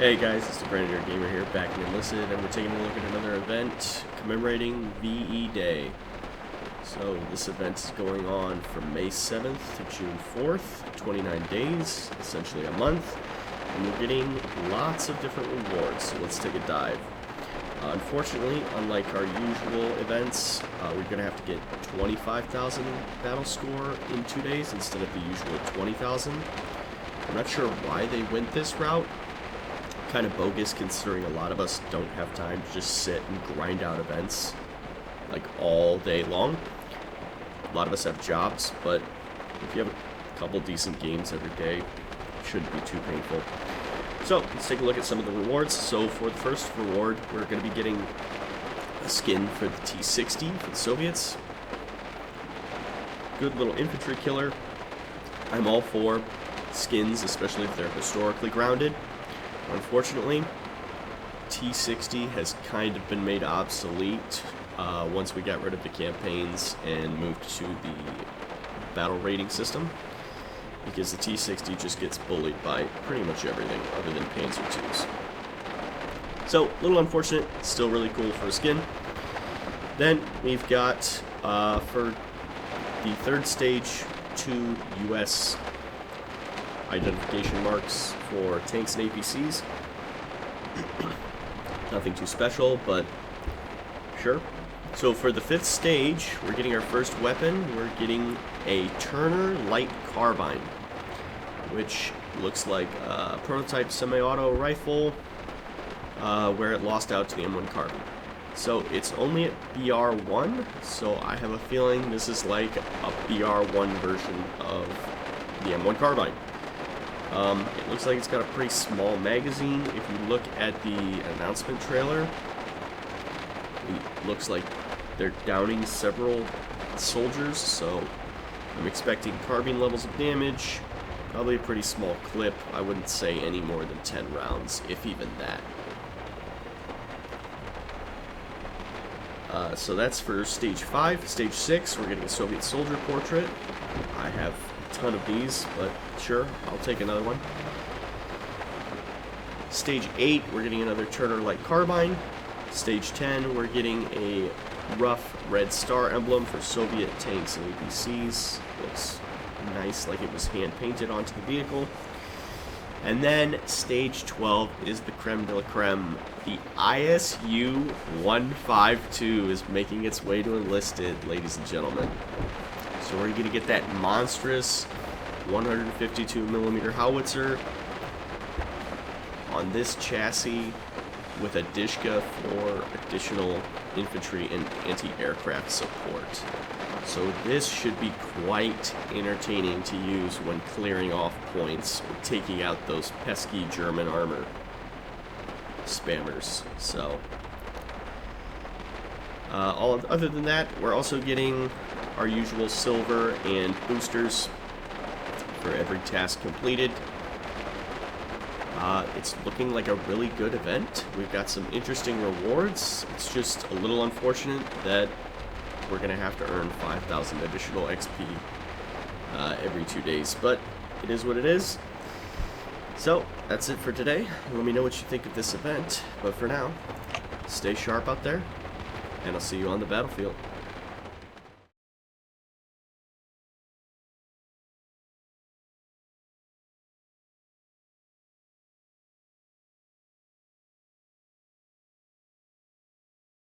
Hey guys, it's the Predator Gamer here, back in Enlisted, and we're taking a look at another event commemorating VE Day. So this event is going on from May 7th to June 4th, 29 days, essentially a month, and we're getting lots of different rewards, so let's take a dive. Unfortunately, unlike our usual events, we're going to have to get 25,000 battle score in 2 days instead of the usual 20,000. I'm not sure why they went this route. Kind of bogus considering a lot of us don't have time to just sit and grind out events like all day long. A lot of us have jobs, but if you have a couple decent games every day, it shouldn't be too painful. So let's take a look at some of the rewards. So for the first reward, we're going to be getting a skin for the T-60 for the Soviets. Good little infantry killer. I'm all for skins, especially if they're historically grounded. Unfortunately, T-60 has kind of been made obsolete once we got rid of the campaigns and moved to the battle rating system, because the T-60 just gets bullied by pretty much everything other than Panzer IIs. So, a little unfortunate, still really cool for a skin. Then we've got, for the third stage, 2 US identification marks for tanks and APCs. Nothing too special, but sure. So for the 5th stage, we're getting our first weapon. We're getting a Turner light carbine, which looks like a prototype semi-auto rifle where it lost out to the M1 carbine. So it's only at BR1, so I have a feeling this is like a BR1 version of the M1 carbine. It looks like it's got a pretty small magazine. If you look at the announcement trailer, it looks like they're downing several soldiers, so I'm expecting carbine levels of damage, probably a pretty small clip. I wouldn't say any more than 10 rounds, if even that. So that's for stage 5. Stage 6, we're getting a Soviet soldier portrait. I have ton of these, but sure, I'll take another one. Stage 8, we're getting another Turner light carbine. Stage 10, we're getting a rough red star emblem for Soviet tanks and APCs. Looks nice, like it was hand painted onto the vehicle. And then stage 12 is the creme de la creme. The ISU-152 is making its way to Enlisted, ladies and gentlemen. So we're going to get that monstrous 152mm howitzer on this chassis with a Dishka for additional infantry and anti-aircraft support. So this should be quite entertaining to use when clearing off points or taking out those pesky German armor spammers. So other than that, we're also getting our usual silver and boosters for every task completed. It's looking like a really good event. We've got some interesting rewards. It's just a little unfortunate that we're going to have to earn 5,000 additional XP every 2 days, but it is what it is. So that's it for today. Let me know what you think of this event, but for now, stay sharp out there, and I'll see you on the battlefield.